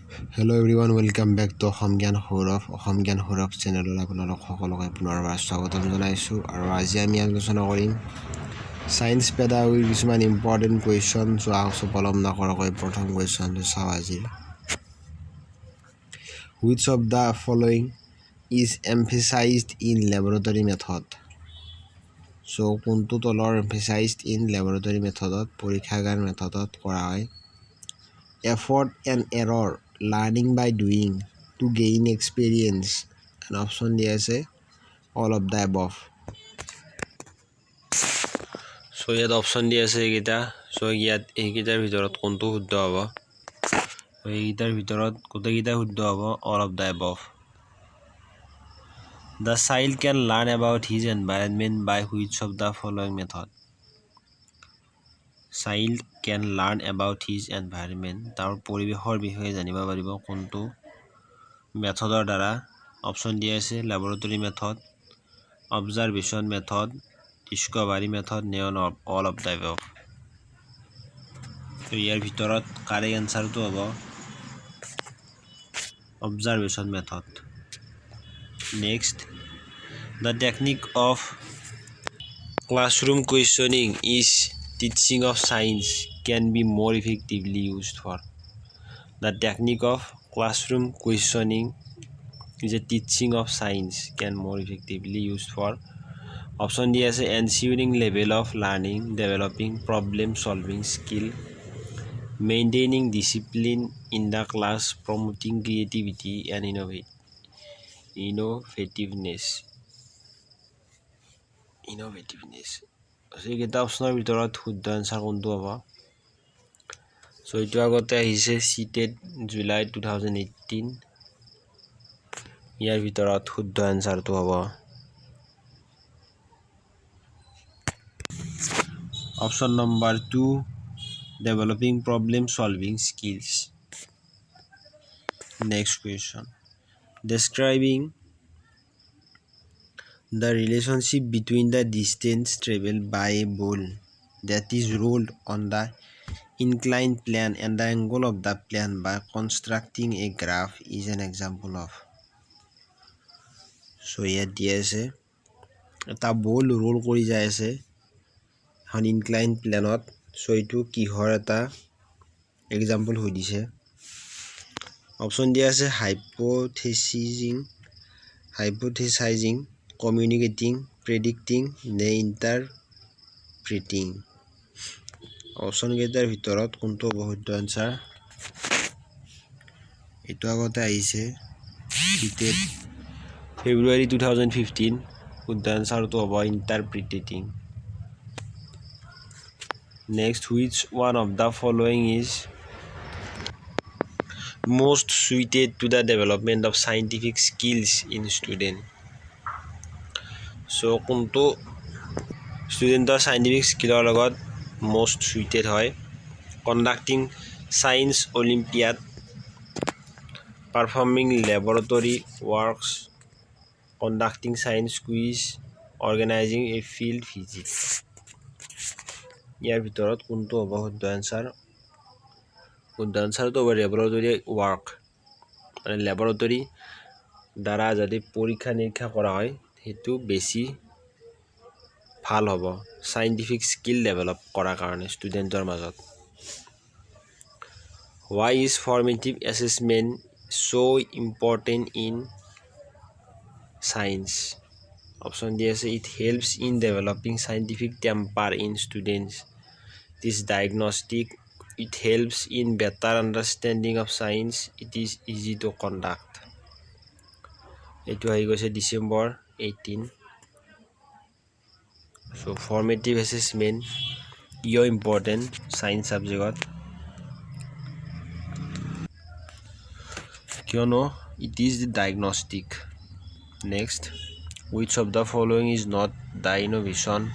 Hello everyone, welcome back to Assam TET চেনেলত আপোনালোক সকলোকে পুনৰবাৰ স্বাগতম জনাইছো আৰু আজি আমি আলোচনা কৰিম সায়েন্স পেডাগজিৰ কিছুমান ইম্পৰ্টেন্ট কোৱেশ্চন সো পলম নকৰাকৈ প্ৰথম কোৱেশ্চনটো চাও আজি Which of the following is emphasized in laboratory method? So কোনটো তলৰ emphasized in laboratory methodত পৰীক্ষাগাৰ মেথডত কৰা হয় Effort and error learning by doing to gain experience and option is all of the above so yet option is gita so yet egitar bitorat kontu shuddho hobo egitar bitorat kota gita shuddho hobo all of the above the child can learn about his environment by which of the following method Child can learn about his environment. Tar poribehor bishoye janiba paribo kontu methodor dara option dia ase laboratory method, observation method, discovery method, neon all of the above. So yer bhitorot correct answer to hobo observation method. Next, the technique of classroom questioning is teaching of science can be more effectively used for the technique of classroom questioning is a teaching of science can more effectively used for option D as ensuring level of learning developing problem solving skill maintaining discipline in the class promoting creativity and innovativeness so এটা অপশনৰ ভিতৰত শুদ্ধ answer কোনটো হ'ব so এইটো আগতে আহিছে CTET July 2018 ইয়াৰ ভিতৰত শুদ্ধ আনসাৰটো হ'ব option number 2 developing problem solving skills next question describing the relationship between the distance traveled by a ball that is rolled on the inclined plane and the angle of the plane by constructing a graph is an example of so here dia ase eta ball roll kori jai ase on inclined plane ot so itu kihor eta example hoi dise option dia ase hypothesizing communicating predicting ne interpreting option getar bhitorot kontu বহুত answer etu agote aise CTET February 2015 the answer to about interpreting next which one of the following is most suited to the development of scientific skills in student so kuntu student scientific skill logot most suited hoy conducting science olympiad performing laboratory works conducting science quiz organizing a field visit ইয়াৰ ভিতৰত কোনটো হ'ব শুদ্ধ answer তো laboratory work মানে laboratory দ্বাৰা যদি পৰীক্ষা নিৰীক্ষা কৰা হয় হেতু বেছি ভাল হ'ব scientific skill develop কৰা কাৰণে ষ্টুডেন্টৰ মাজত why is formative assessment so important in science option D is it helps in developing scientific temper in students this diagnostic it helps in better understanding of science it is easy to conduct etu ahi goise December 18 so formative assessment is important science subject kyono it is the diagnostic next which of the following is not the innovation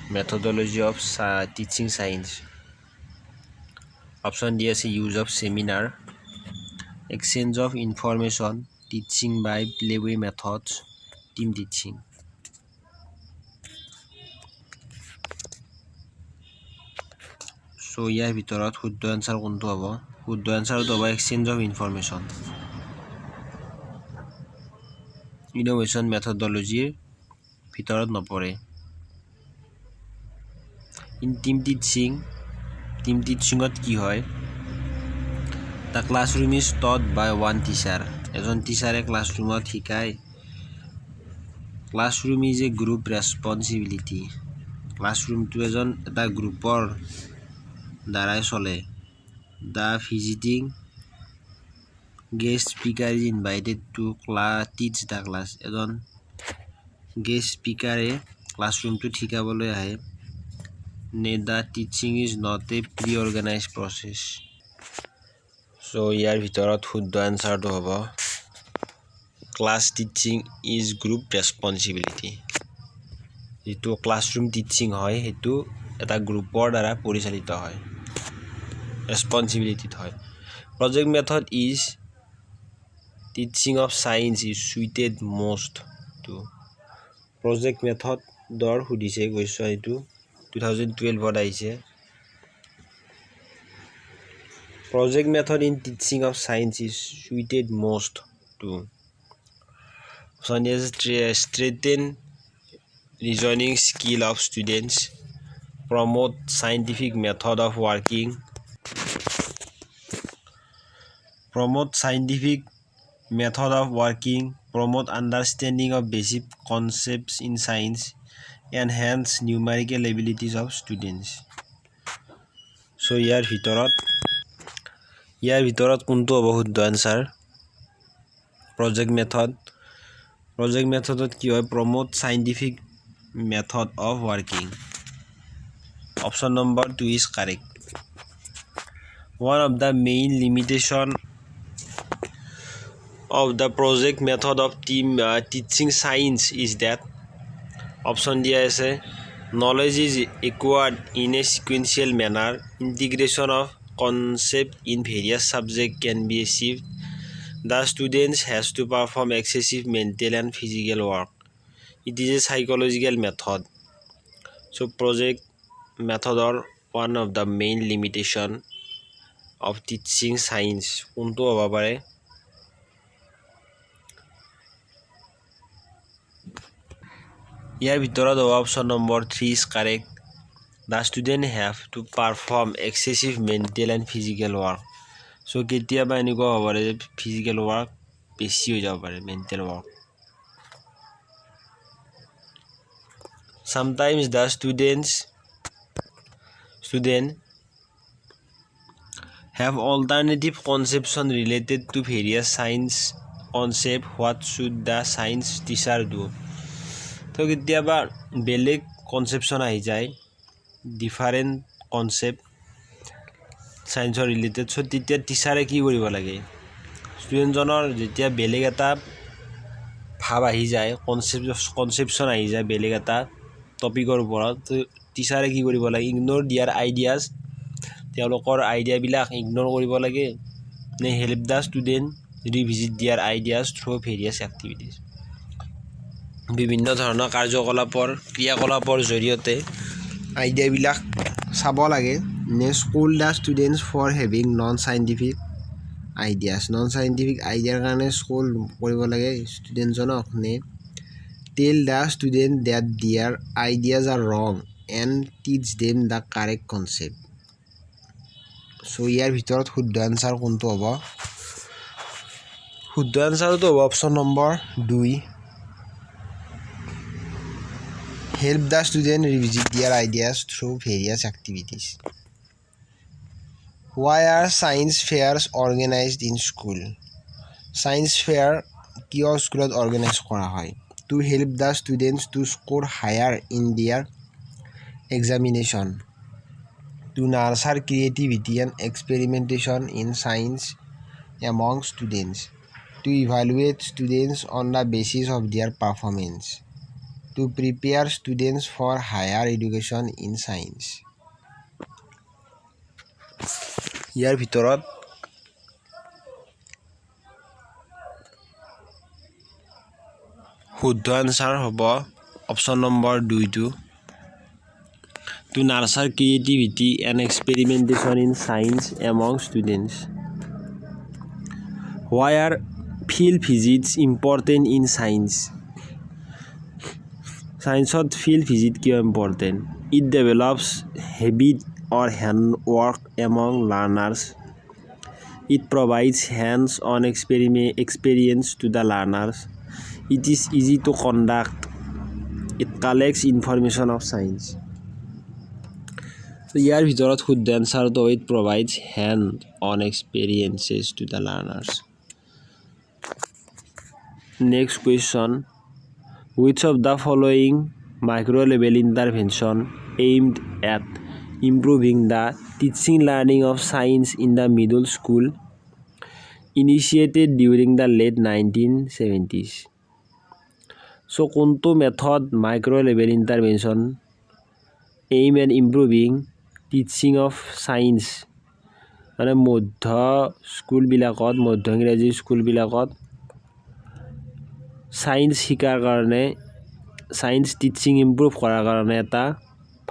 methodology of teaching science option D is use of seminar exchange of information teaching by playway methods team teaching so ইয়াৰ ভিতৰত শুদ্ধ answer কোনটো হ'ব শুদ্ধ এনসাৰটো হ'ব exchange of information innovation মেথডলজিৰ ভিতৰত নপৰে ইন টিম টিচিঙত কি হয় the classroom is taught by one teacher এজন টিচাৰে ক্লাছৰুমত শিকায় classroom is a group responsibility ক্লাছৰুমটো এটা গ্ৰুপৰ দ্বাৰাই চলে the visiting guest speaker is invited to teach the class এজন গেষ্ট স্পিকাৰে ক্লাছৰুমটোত শিকাবলৈ আহে নে the teaching is not a pre organise process চ' ইয়াৰ ভিতৰত শুদ্ধ এনচাৰটো হ'ব class teaching is group responsibility যিটো ক্লাছৰুম টিচিং হয় সেইটো এটা গ্ৰুপৰ দ্বাৰা পৰিচালিত হয় ৰেছপঞ্চিবিলিটিত হয় project method is teaching of science is suited most to project মেথডৰ সুধিছে কুৱেশ্যন এইটো 2012ত আহিছে project method in teaching of science is suited most to strengthen reasoning skill of students promote scientific method of working promote understanding of basic concepts in science enhance numerical abilities of students so ইয়াৰ ভিতৰত কোনটো হ'ব শুদ্ধ answer project মেথডত কি হয় promote scientific method of working option number 2 is correct one of the main limitation of the project method of teaching science is that option দিয়া আছে knowledge is acquired in a sequential manner integration of concept in various subjects can be achieved the students has to perform excessive mental and physical work it is a psychological method so project method are one of the main limitation of teaching science কোনটো হ'ব পাৰে ইয়াৰ ভিতৰত option number 3 is correct the student have to perform excessive mental and physical work so কেতিয়াবা এনেকুৱা হ'ব পাৰে যে physical work বেছি হৈ যাব পাৰে mental work sometimes the student have alternative conception related to various science concept what should the science teacher do তো কেতিয়াবা বেলেগ কনসেপশন আহি যায় ডিফারেন্ট কনসেপ্ট সায়েন্সৰ ৰিলেটেড সো তেতিয়া টিচাৰে কি কৰিব লাগে ষ্টুডেণ্টজনৰ যেতিয়া বেলেগ এটা ভাব আহি যায় কনসেপশন আহি যায় বেলেগ এটা টপিকৰ ওপৰত টিচাৰে কি কৰিব লাগে ইগনোৰ দিয়াৰ আইডিয়াজ তেওঁলোকৰ আইডিয়াবিলাক ইগনোৰ কৰিব লাগে নে হেল্প দা ষ্টুডেণ্ট ৰিভিজিট দিয়াৰ আইডিয়াজ থ্ৰু ভেৰিয়াছ এক্টিভিটিজ বিভিন্ন ধৰণৰ ক্ৰিয়াকলাপৰ জৰিয়তে আইডিয়াবিলাক চাব লাগে নে school the students for having non scientific আইডিয়াৰ কাৰণে স্কুল কৰিব লাগে ষ্টুডেণ্টজনক নে tell the student that their ideas are wrong and teach them the correct concept চ' ইয়াৰ ভিতৰত শুদ্ধ আনসাৰ কোনটো হ'ব শুদ্ধ আনসাৰটো হ'ব option number 2 help the student revisit their ideas through various activities why are science fairs organized in school science fair কিয় স্কুলত অৰ্গেনাইজ কৰা হয় to help the students to score higher in their examination to nurture creativity and experimentation in science among students to evaluate students on the basis of their performance to prepare students for higher education in science ইয়াৰ ভিতৰত শুদ্ধ answer হ'ব option number 2 to nurture creativity and experimentation in science among students Why are field visits important in science? Science field visit কিয় important? It develops habit or handwork among learners. It provides hands-on experience to the learners. It is easy to conduct. It collects information of science. So ইয়াৰ ভিতৰত শুদ্ধ এনসাৰটো it provides hand-on experiences to the learners. Next question. Which of the following micro-level intervention aimed at improving the teaching learning of science in the middle school initiated during the late 1970s? So, কোনটো method micro-level intervention aim at improving teaching of science মানে মধ্য স্কুলবিলাকত মধ্য ইংৰাজী স্কুলবিলাকত science শিকাৰ কাৰণে science teaching improve কৰাৰ কাৰণে এটা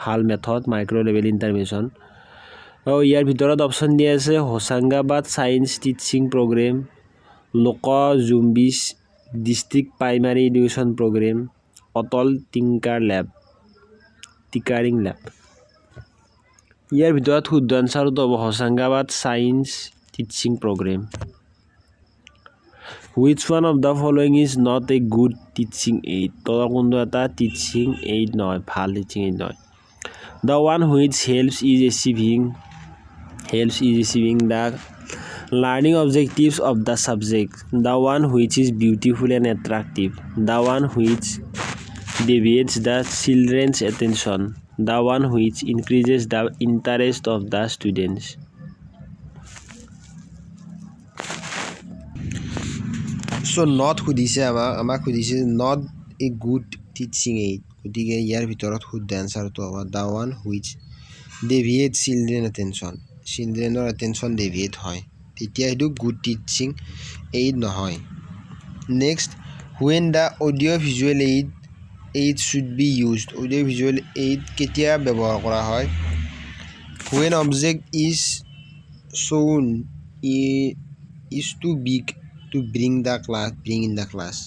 ভাল মেথড মাইক্ৰ লেভেল ইণ্টাৰভেনশ্যন আৰু ইয়াৰ ভিতৰত অপশ্যন দিয়া আছে হোসাংগাবাদ science teaching programme Lok Jumbish district primary education programme Atal tinkering lab ইয়াৰ ভিতৰত শুদ্ধ আনসাৰটো হ'ব Hoshangabad science teaching programme Which one of the following is not a good teaching aid? তলৰ কোনটো এটা teaching aid নহয় ভাল teaching aid নহয় The one which helps is achieving the learning objectives of the subject. The one which is beautiful and attractive. The one which deviates the children's attention. The one which increases the interest of the students. So not সুধিছে আমাক সুধিছে not a good teaching aid গতিকে ইয়াৰ ভিতৰত শুদ্ধ আনসাৰটো হ'ব the one which deviates children's attention deviate হয় তেতিয়া এইটো good teaching aid নহয় next when the audio visual aid should be used audio visual aid কেতিয়া ব্যৱহাৰ কৰা হয় when object is shown is too big to bring in the class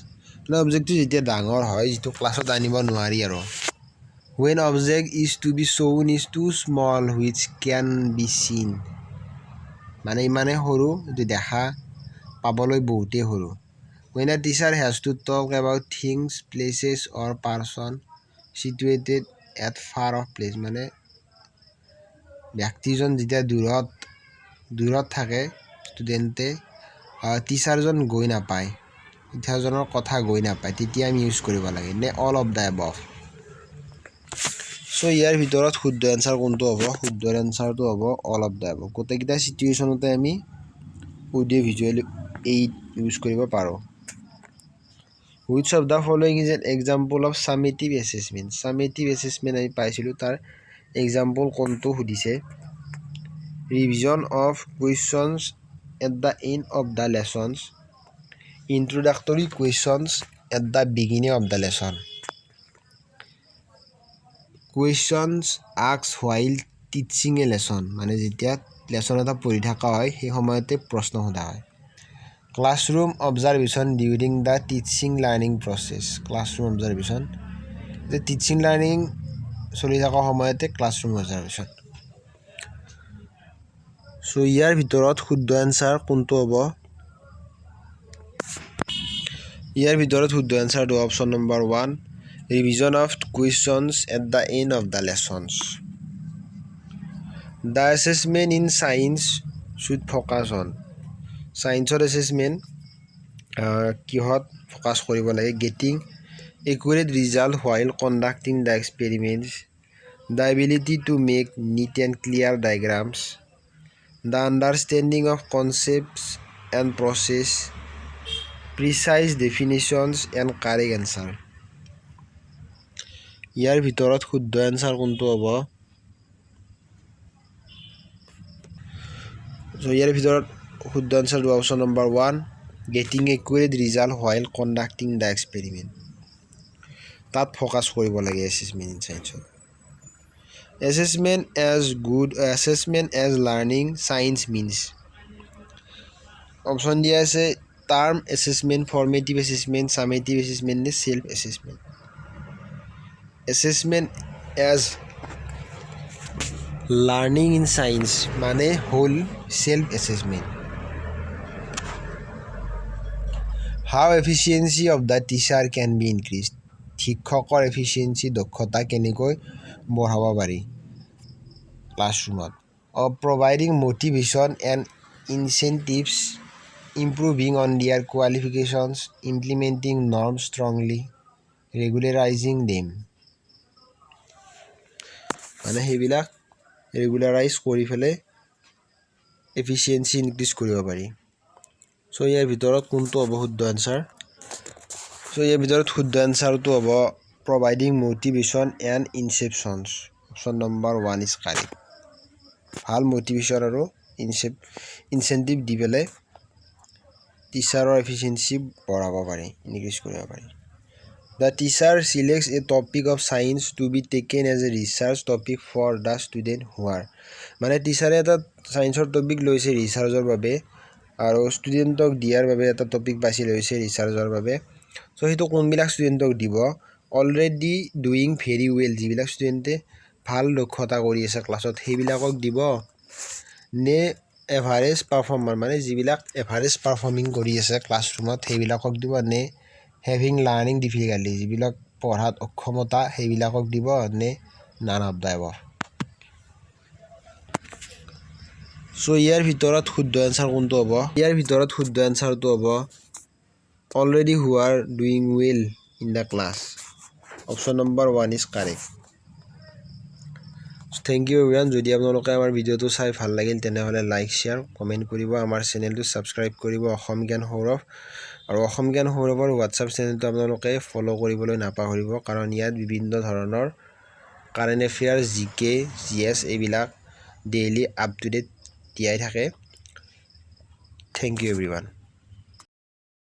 মানে অবজেক্টটো যেতিয়া ডাঙৰ হয় যেটো ক্লাছত আনিব নোৱাৰি আৰু when object is to be shown is too small which can be seen মানে ইমানে সৰু যে দেখা পাবলৈ বহুতে সৰু when a teacher has to talk about things places or person situated at far off place মানে ব্যক্তিজন যেতিয়া দূৰত থাকে ষ্টুডেন্টে টিচাৰজন গৈ নাপায় টিচাৰজনৰ কথা গৈ নাপায় তেতিয়া আমি ইউজ কৰিব লাগে নে all of the above so ইয়াৰ ভিতৰত শুদ্ধ আনসাৰ কোনটো হ'ব শুদ্ধ আনসাৰটো হ'ব অল অফ দা এবভ গোটেইকেইটা সিচুৱেচনতে আমি অডিও ভিজুৱেল এইড ইউজ কৰিব পাৰোঁ Which of the following is an example of summative assessment আমি পাইছিলোঁ তাৰ example কোনটো সুধিছে revision of questions at the end of the lessons introductory questions at the beginning of the lesson questions asked while teaching a lesson মানে যেতিয়া lesson এটা পঢ়ি থকা হয় সেই সময়তে প্ৰশ্ন সোধা হয় classroom observation during the teaching learning process classroom observation the teaching learning চলি থকা সময়তে classroom observation সো ইয়াৰ ভিতৰত শুদ্ধ আনসাৰ কোনটো হ'ব ইয়াৰ ভিতৰত শুদ্ধ আনসাৰটো option number 1 revision of questions at the end of the lessons the assessment in science should focus on science assessment কিহত ফোকাস কৰিব লাগে getting accurate result while conducting the experiments the ability to make neat and clear diagrams the understanding of concepts and process precise definitions and correct answer ইয়াৰ ভিতৰত শুদ্ধ answer কোনটো হ'ব so ইয়াৰ ভিতৰত শুদ্ধ আনসাৰটো option number 1 getting accurate result while conducting the experiment তাত focus কৰিব লাগে assessment in science assessment as learning science means option দিয়া আছে term assessment, formative assessment, summative assessment নে self assessment? Assessment as learning in science মানে হ'ল self assessment. How efficiency of the teacher can be increase? শিক্ষকৰ efficiency দক্ষতা কেনেকৈ বঢ়াব পাৰি ক্লাছৰুমত? Providing motivation and incentives, improving on their qualifications, implementing norm strongly, regularising them. মানে সেইবিলাক ৰেগুলাৰাইজ কৰি পেলাই এফিচিয়েঞ্চি ইনক্ৰিজ কৰিব পাৰি। চ' ইয়াৰ ভিতৰত কোনটো হ'ব শুদ্ধ এনচাৰ? চ' ইয়াৰ ভিতৰত শুদ্ধ এনচাৰটো হ'ব providing motivation and incentives. Option number 1 is correct. ভাল মটিভেশ্যন আৰু ইনচেণ্টিভ দি পেলাই টিচাৰৰ এফিচিয়েঞ্চি বঢ়াব পাৰি, ইনক্ৰিজ কৰিব পাৰি। The teacher selects a topic of science to be taken as a research topic for the student hour. মানে টিচাৰে এটা ছায়েন্সৰ টপিক লৈছে ৰিচাৰ্চৰ বাবে আৰু ষ্টুডেণ্টক দিয়াৰ বাবে এটা টপিক বাছি লৈছে ৰিচাৰ্চৰ বাবে। চ' সেইটো কোনবিলাক ষ্টুডেণ্টক দিব? অলৰেডি ডুইং ভেৰি ৱেল, যিবিলাক ষ্টুডেণ্টে ভাল দক্ষতা কৰি আছে ক্লাছত সেইবিলাকক দিব, নে এভাৰেজ পাৰফৰ্মাৰ মানে যিবিলাক এভাৰেজ পাৰফৰ্মিং কৰি আছে ক্লাছৰুমত সেইবিলাকক দিব, নে হেভিং লাৰ্নিং ডিফিকাল্টি যিবিলাক পঢ়াত অক্ষমতা সেইবিলাকক দিব, নে নান অফ দ্য এবভ? চ' ইয়াৰ ভিতৰত শুদ্ধ এনচাৰ কোনটো হ'ব? ইয়াৰ ভিতৰত শুদ্ধ এনচাৰটো হ'ব already who are doing well in the class. Option number 1 is correct. Thank you everyone. যদি আপোনালোকে আমাৰ ভিডিঅ'টো চাই ভাল লাগিল তেনেহ'লে লাইক, শ্বেয়াৰ, কমেণ্ট কৰিব। আমাৰ চেনেলটো ছাবস্ক্ৰাইব কৰিব অসম জ্ঞান সৌৰভ। আৰু অসম জ্ঞান সৌৰভৰ হোৱাটছআপ চেনেলটো আপোনালোকে ফ'ল' কৰিবলৈ নাপাহৰিব, কাৰণ ইয়াত বিভিন্ন ধৰণৰ কাৰেণ্ট এফেয়াৰ্ছ, জিকে, GS এইবিলাক ডেইলি আপ টু ডেট দিয়াই থাকে। Thank you everyone.